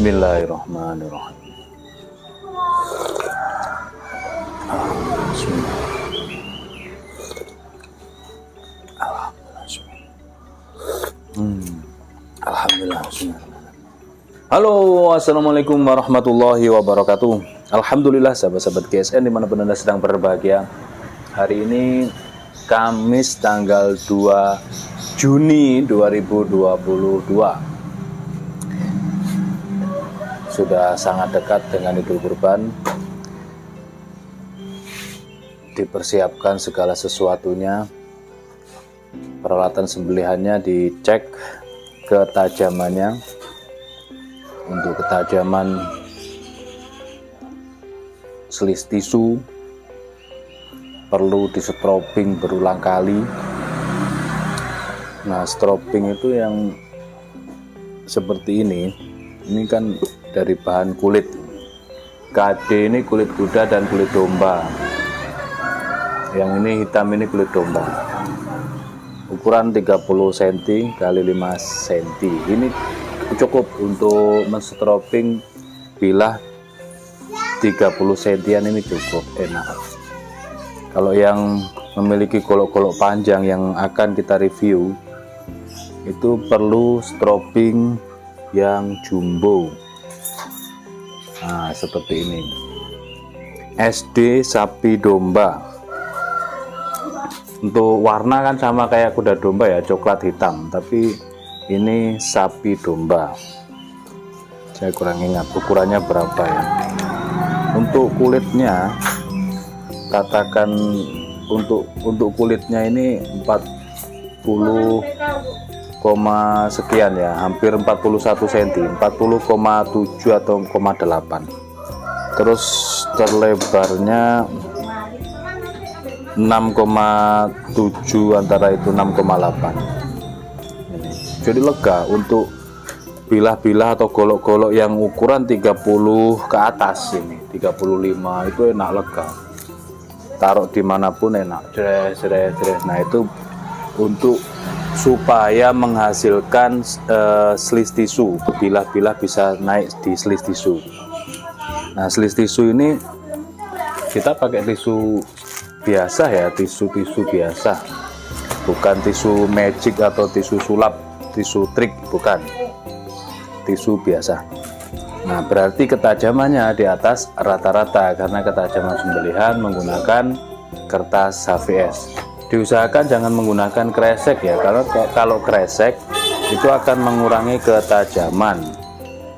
Bismillahirrahmanirrahim. Alhamdulillah. Halo, assalamualaikum warahmatullahi wabarakatuh. Alhamdulillah, sahabat-sahabat GSN dimanapun Anda sedang berbahagia. Hari ini Kamis tanggal 2 Juni 2022. Sudah sangat dekat dengan Idul Kurban. Dipersiapkan segala sesuatunya. Peralatan sembelihannya dicek ketajamannya. Untuk ketajaman selis tisu perlu disetroping berulang kali. Nah, stroping itu yang seperti ini kan dari bahan kulit KD, ini kulit kuda dan kulit domba. Yang ini hitam, ini kulit domba. Ukuran 30 cm kali 5 cm. Ini cukup untuk menstroping bilah 30 cm, ini cukup enak. Kalau yang memiliki golok-golok panjang yang akan kita review, itu perlu stroping yang jumbo. Nah, seperti ini. SD sapi domba. Untuk warna kan sama kayak kuda domba ya, coklat hitam, tapi ini sapi domba. Saya kurang ingat ukurannya berapa ya. Untuk kulitnya, katakan untuk kulitnya ini 40, sekian ya, hampir 41 cm, 40,7 atau 0,8. Terus terlebarnya 6,7, antara itu 6,8. Jadi lega untuk bilah-bilah atau golok-golok yang ukuran 30 ke atas, ini 35 itu enak, lega, taruh dimanapun enak. Nah, itu untuk supaya menghasilkan slis tisu, bilah-bilah bisa naik di slis tisu. Nah, slis tisu ini kita pakai tisu biasa ya, tisu biasa, bukan tisu magic atau tisu sulap, tisu trik, bukan, tisu biasa. Nah, berarti ketajamannya di atas rata-rata karena ketajaman sembelihan menggunakan kertas HVS. Diusahakan jangan menggunakan kresek ya, karena kalau kresek itu akan mengurangi ketajaman.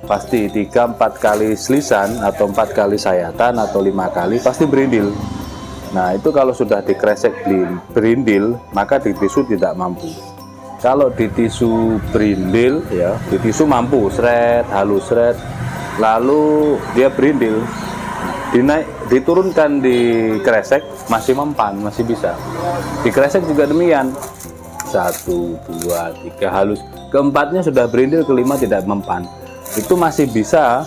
Pasti 3-4 kali slisan atau 4 kali sayatan atau 5 kali pasti berindil. Nah, itu kalau sudah dikresek berindil, maka di tisu tidak mampu. Kalau di tisu berindil ya, di tisu mampu, seret, halus seret, lalu dia berindil, diturunkan di kresek masih mempan, masih bisa. Di kresek juga demikian, 1, 2, 3 halus, keempatnya sudah berindil, kelima tidak mempan, itu masih bisa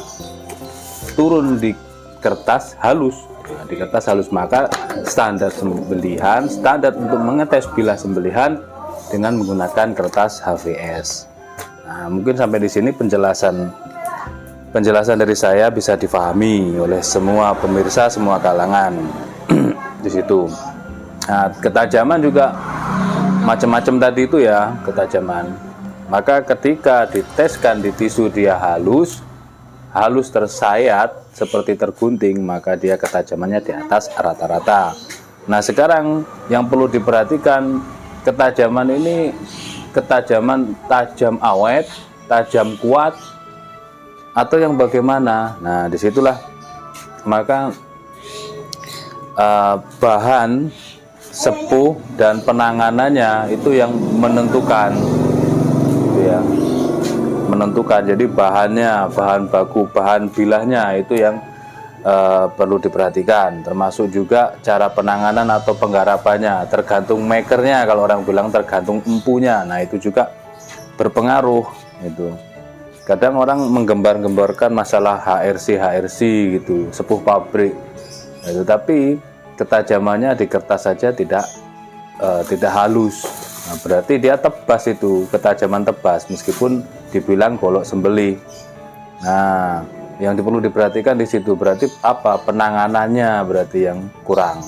turun di kertas halus. Nah, di kertas halus maka standar sembelihan, standar untuk mengetes bilah sembelihan dengan menggunakan kertas HVS. Nah, mungkin sampai di sini penjelasan dari saya bisa difahami oleh semua pemirsa, semua kalangan di situ. Nah, ketajaman juga macam-macam tadi itu ya, ketajaman. Maka ketika diteskan di tisu dia halus tersayat seperti tergunting, maka dia ketajamannya di atas rata-rata. Nah, sekarang yang perlu diperhatikan, ketajaman ini ketajaman tajam awet, tajam kuat, atau yang bagaimana. Nah, disitulah maka bahan sepuh dan penanganannya itu yang menentukan, gitu ya, menentukan. Jadi bahannya, bahan baku, bahan bilahnya itu yang perlu diperhatikan, termasuk juga cara penanganan atau penggarapannya, tergantung makernya, kalau orang bilang tergantung empunya. Nah, itu juga berpengaruh itu. Kadang orang menggembar-gemborkan masalah HRC gitu, sepuh pabrik. Nah, tapi ketajamannya di kertas saja tidak halus. Nah, berarti dia tebas, itu ketajaman tebas meskipun dibilang golok sembelih. Nah, yang perlu diperhatikan di situ berarti apa? Penanganannya berarti yang kurang.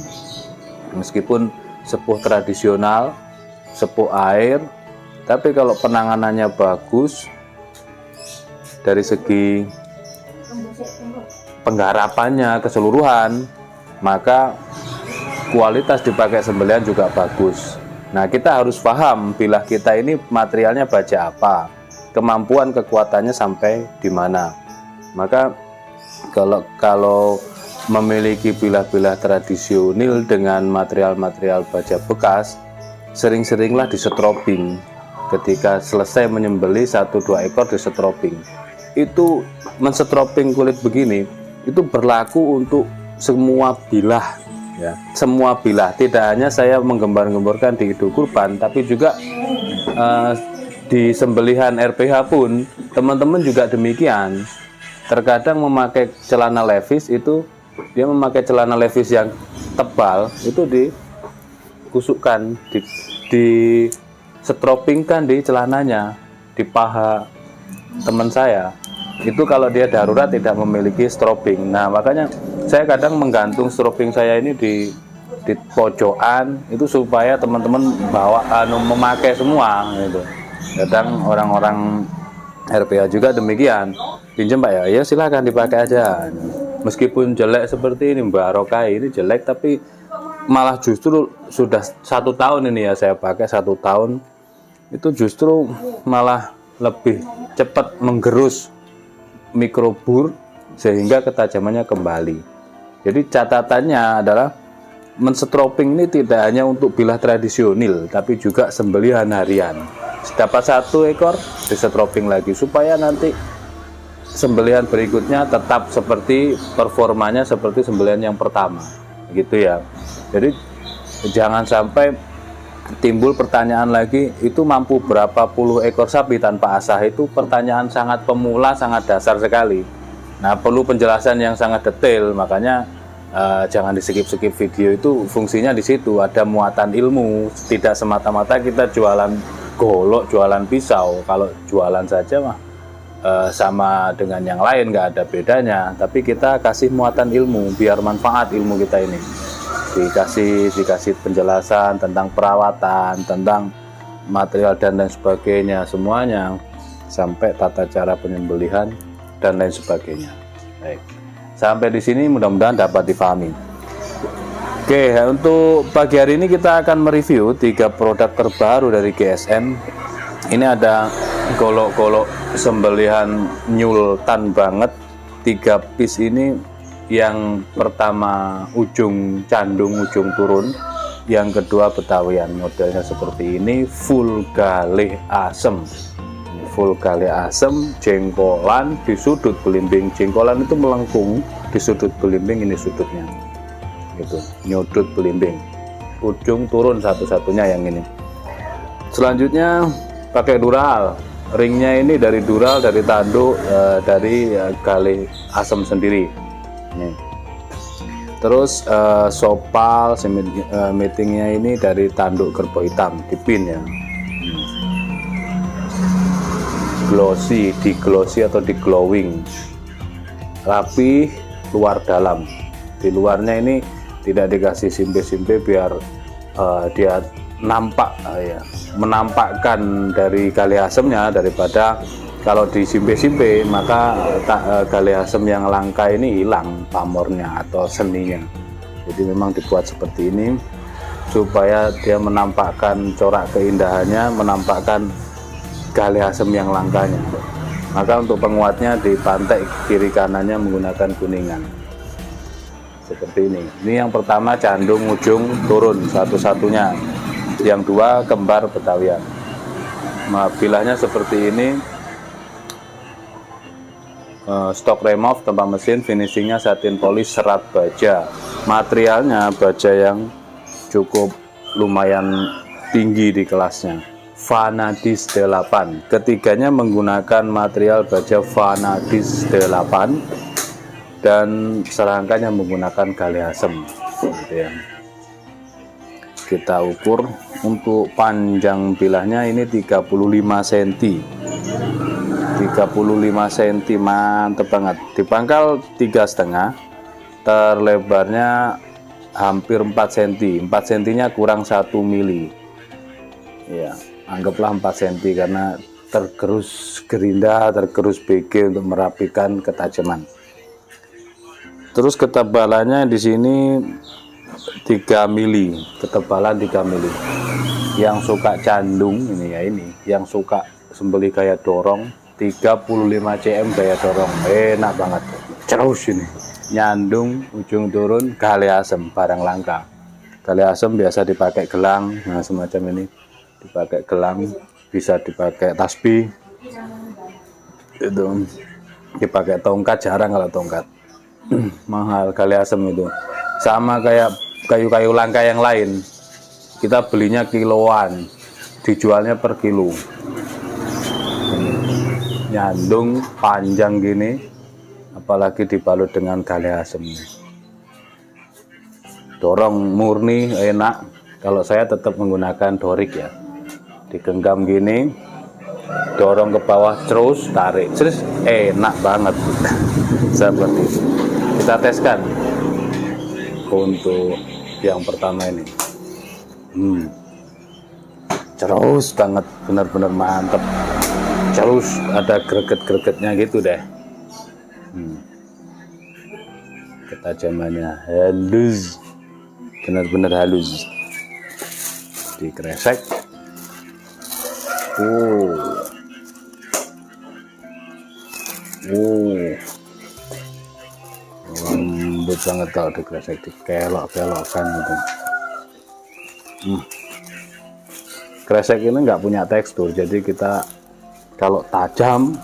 Meskipun sepuh tradisional, sepuh air, tapi kalau penanganannya bagus dari segi penggarapannya keseluruhan, maka kualitas dipakai sembelihan juga bagus. Nah, kita harus paham bilah kita ini materialnya baja apa, kemampuan kekuatannya sampai di mana. Maka kalau memiliki bilah-bilah tradisional dengan material-material baja bekas, sering-seringlah disetroping. Ketika selesai menyembelih 1-2 ekor disetroping. Itu mensetroping kulit begini itu berlaku untuk semua bilah ya, semua bilah. Tidak hanya saya menggembar-gemborkan di Idul Kurban, tapi juga di sembelihan RPH pun teman-teman juga demikian. Terkadang memakai celana levis itu, dia memakai celana levis yang tebal, itu dikusukkan, di setropingkan di celananya, di paha teman saya. Itu kalau dia darurat tidak memiliki stroping. Nah, makanya saya kadang menggantung stroping saya ini di pojokan itu supaya teman-teman memakai semua gitu. Kadang orang-orang RPA juga demikian, pinjam Pak ya, ya silakan dipakai aja. Meskipun jelek seperti ini, Mbak Rokai ini jelek, tapi malah justru sudah 1 tahun ini ya saya pakai, 1 tahun itu justru malah lebih cepat menggerus mikrobur sehingga ketajamannya kembali. Jadi catatannya adalah mensetroping ini tidak hanya untuk bilah tradisional, tapi juga sembelihan harian. Dapat 1 ekor disetroping lagi supaya nanti sembelihan berikutnya tetap seperti performanya seperti sembelihan yang pertama, gitu ya. Jadi jangan sampai timbul pertanyaan lagi, itu mampu berapa puluh ekor sapi tanpa asah. Itu pertanyaan sangat pemula, sangat dasar sekali. Nah, perlu penjelasan yang sangat detail, makanya jangan di-skip video. Itu fungsinya di situ, ada muatan ilmu, tidak semata-mata kita jualan golok jualan pisau. Kalau jualan saja mah sama dengan yang lain, nggak ada bedanya. Tapi kita kasih muatan ilmu biar manfaat ilmu kita ini. Dikasih penjelasan tentang perawatan, tentang material dan lain sebagainya, semuanya, sampai tata cara penyembelihan dan lain sebagainya. Baik, sampai di sini mudah-mudahan dapat difahami. Oke, untuk pagi hari ini kita akan mereview 3 produk terbaru dari GSM. Ini ada golok-golok sembelihan nyultan banget, 3 piece ini. Yang pertama ujung candung, ujung turun. Yang kedua betawian, modelnya seperti ini, full galih asem. Full galih asem, jengkolan di sudut belimbing. Jengkolan itu melengkung di sudut belimbing, ini sudutnya gitu, nyudut belimbing, ujung turun satu-satunya yang ini. Selanjutnya pakai dural, ringnya ini dari dural, dari tanduk, dari galih asem sendiri ini. Terus sopal meetingnya ini dari tanduk kerbau hitam, dipin ya. Glossy, di glossy atau di glowing, rapi luar dalam. Di luarnya ini tidak dikasih simpe-simpe biar dia nampak ya, menampakkan dari galih asemnya, daripada kalau di simpe-simpe maka galih asem yang langka ini hilang pamornya atau seninya. Jadi memang dibuat seperti ini supaya dia menampakkan corak keindahannya, menampakkan galih asem yang langkanya. Maka untuk penguatnya di pantai kiri kanannya menggunakan kuningan seperti ini. Ini yang pertama candung ujung turun satu-satunya, yang dua kembar betawian. Bilahnya seperti ini, stok remove tanpa mesin, finishingnya satin polish serat baja. Materialnya baja yang cukup lumayan tinggi di kelasnya, Vanadis 8. Ketiganya menggunakan material baja Vanadis 8 dan serangkanya menggunakan galih asem gitu ya. Kita ukur untuk panjang bilahnya ini 35 cm. 35 cm, mantep banget. Di pangkal 3,5, terlebarnya hampir 4 cm. 4 cm nya kurang 1 mili ya, anggaplah 4 cm karena tergerus gerinda, tergerus BG untuk merapikan ketajaman. Terus ketebalannya di sini 3 mili, ketebalan 3 mili. Yang suka candung ini ya, ini yang suka sembelih gaya dorong 35 cm gaya dorong, enak banget. Terus ini nyandung ujung turun galih asem, barang langka. Galih asem biasa dipakai gelang, nah semacam ini dipakai gelang, bisa dipakai tasbih, itu dipakai tongkat, jarang kalau tongkat. Mahal galih asem itu, sama kayak kayu-kayu langka yang lain, kita belinya kiloan, dijualnya per kilo. Nyandung panjang gini, apalagi dibalut dengan galih asem, dorong murni enak. Kalau saya tetap menggunakan dorik ya, digenggam gini, dorong ke bawah terus tarik, terus enak banget. Seperti itu. Kita teskan untuk yang pertama ini. Terus banget, benar-benar mantep. Terus ada greget-gregetnya gitu deh. Ketajamannya halus, benar-benar halus. Dikresek. Lembut banget kalau dikresek, dikelok-kelokkan gitu. Kresek ini nggak punya tekstur, jadi kita kalau tajam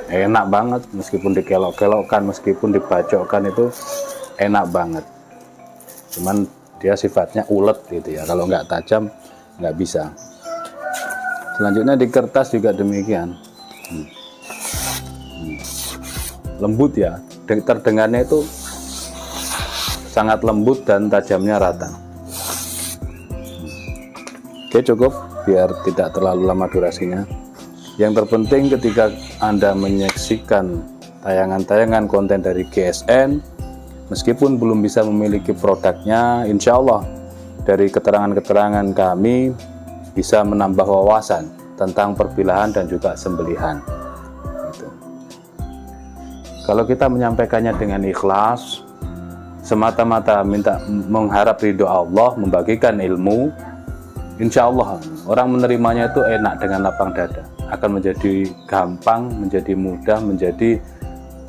enak banget, meskipun dikelok-kelokkan, meskipun dibacokkan itu enak banget. Cuman dia sifatnya ulet gitu ya, kalau nggak tajam nggak bisa. Selanjutnya di kertas juga demikian. Lembut ya, terdengarnya itu sangat lembut dan tajamnya rata. Oke, cukup. biar tidak terlalu lama durasinya. Yang terpenting ketika Anda menyaksikan tayangan-tayangan konten dari GSN, meskipun belum bisa memiliki produknya, insya Allah dari keterangan-keterangan kami bisa menambah wawasan tentang perpilahan dan juga sembelihan. Gitu. Kalau kita menyampaikannya dengan ikhlas, semata-mata minta mengharap ridho Allah, membagikan ilmu, insya Allah orang menerimanya itu enak dengan lapang dada, akan menjadi gampang, menjadi mudah, menjadi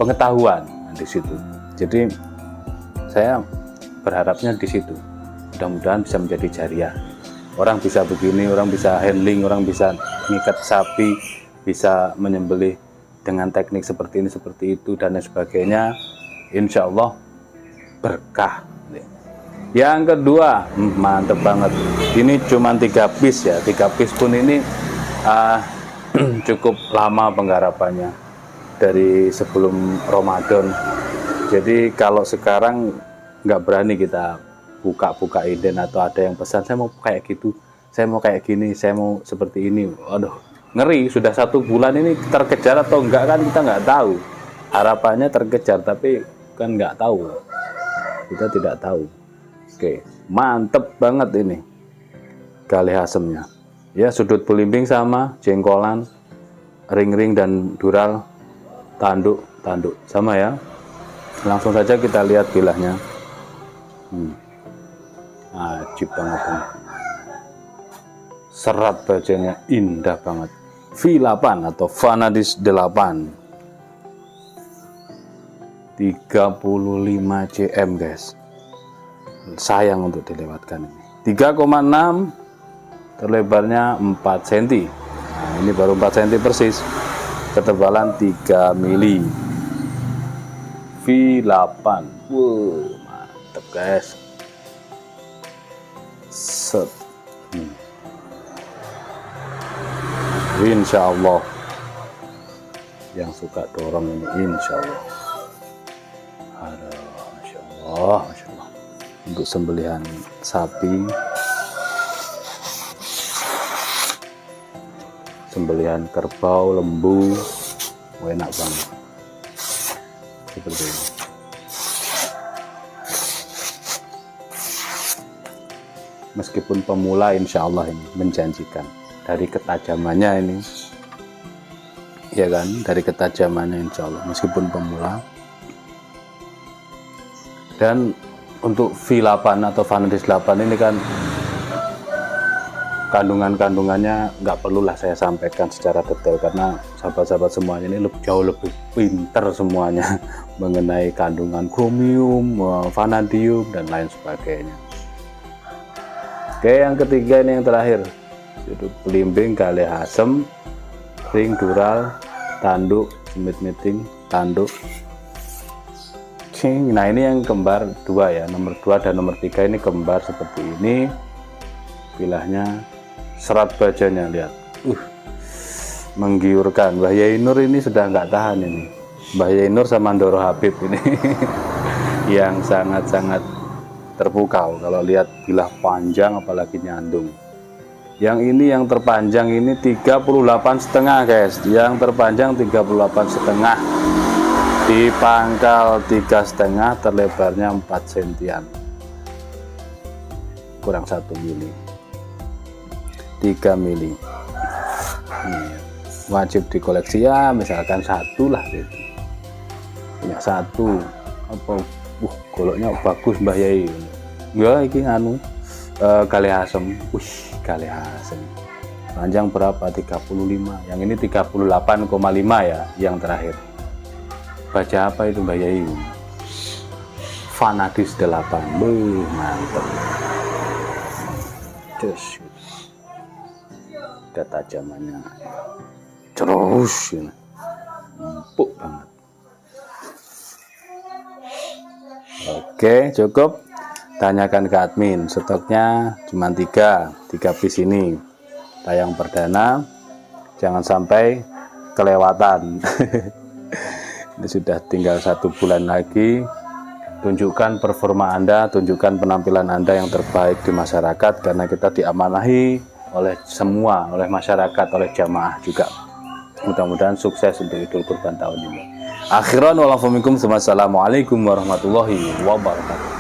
pengetahuan di situ. Jadi saya berharapnya di situ. Mudah-mudahan bisa menjadi jariah. Orang bisa begini, orang bisa handling, orang bisa mengikat sapi, bisa menyembelih dengan teknik seperti ini, seperti itu, dan lain sebagainya. Insya Allah berkah. Yang kedua, mantep banget. Ini cuma 3 piece ya. 3 piece pun ini cukup lama penggarapannya dari sebelum Ramadan. Jadi kalau sekarang nggak berani kita buka-buka inden atau ada yang pesan saya mau kayak gitu, saya mau kayak gini, saya mau seperti ini. Aduh, ngeri. Sudah 1 bulan ini terkejar atau enggak kan kita nggak tahu. Harapannya terkejar tapi kan nggak tahu. Kita tidak tahu. Oke, mantep banget ini galih asemnya. Ya, sudut belimbing sama, jengkolan, ring-ring dan dural, tanduk sama ya. Langsung saja kita lihat bilahnya. Ajib banget ini. Serat bajanya indah banget. V8 atau Vanadis 8 35 cm guys. Sayang untuk dilewatkan ini. 3,6, terlebarnya 4 cm. Nah, ini baru 4 cm persis. Ketebalan 3 mili. V8. Wow, mantep guys. Set. Insya Allah yang suka dorong ini, insya Allah. Aduh, masya Allah, masya Allah. Untuk sembelihan sapi, sembelihan kerbau, lembu, enak banget. Seperti ini. Meskipun pemula, insya Allah ini menjanjikan. Dari ketajamannya ini, ya kan, dari ketajamannya insya Allah, meskipun pemula. Dan untuk V8 atau Vanadis 8 ini kan kandungannya nggak perlulah saya sampaikan secara detail, karena sahabat-sahabat semuanya ini jauh lebih pinter semuanya mengenai kandungan kromium, vanadium dan lain sebagainya. Oke, yang ketiga ini yang terakhir, sudut belimbing, galih asem, ring, dural, tanduk, semit-miting, tanduk. Nah ini yang kembar 2 ya, nomor 2 dan nomor 3 ini kembar seperti ini. Bilahnya, serat bajanya lihat, menggiurkan. Mbah Yai Nur ini sudah nggak tahan ini. Mbah Yai Nur sama Ndoro Habib ini yang sangat-sangat terpukau kalau lihat bilah panjang apalagi nyandung. Yang ini yang terpanjang ini 38,5 guys. Yang terpanjang 38,5. Di pangkal 3,5, terlebarnya 4 sentian, kurang 1 mili, 3 mili. Wajib dikoleksi ya, misalkan 1 lah gitu. Punya 1 apa, goloknya bagus Mbah Yai. Enggak, ini galih asem. Galih asem. Panjang berapa? 35. Yang ini 38,5 ya, yang terakhir. Baca apa itu Mbak Yai? Vanadis 8. Mantap. Cus. Ketajamannya terus empuk banget. Oke, cukup. Tanyakan ke admin, stoknya cuma 3 piece ini. Tayang perdana, jangan sampai kelewatan. Ini sudah tinggal 1 bulan lagi. Tunjukkan performa Anda, tunjukkan penampilan Anda yang terbaik di masyarakat, karena kita diamanahi oleh semua, oleh masyarakat, oleh jamaah juga. Mudah-mudahan sukses untuk Idul Kurban tahun ini. Akhiran walafumikum, wassalamualaikum warahmatullahi wabarakatuh.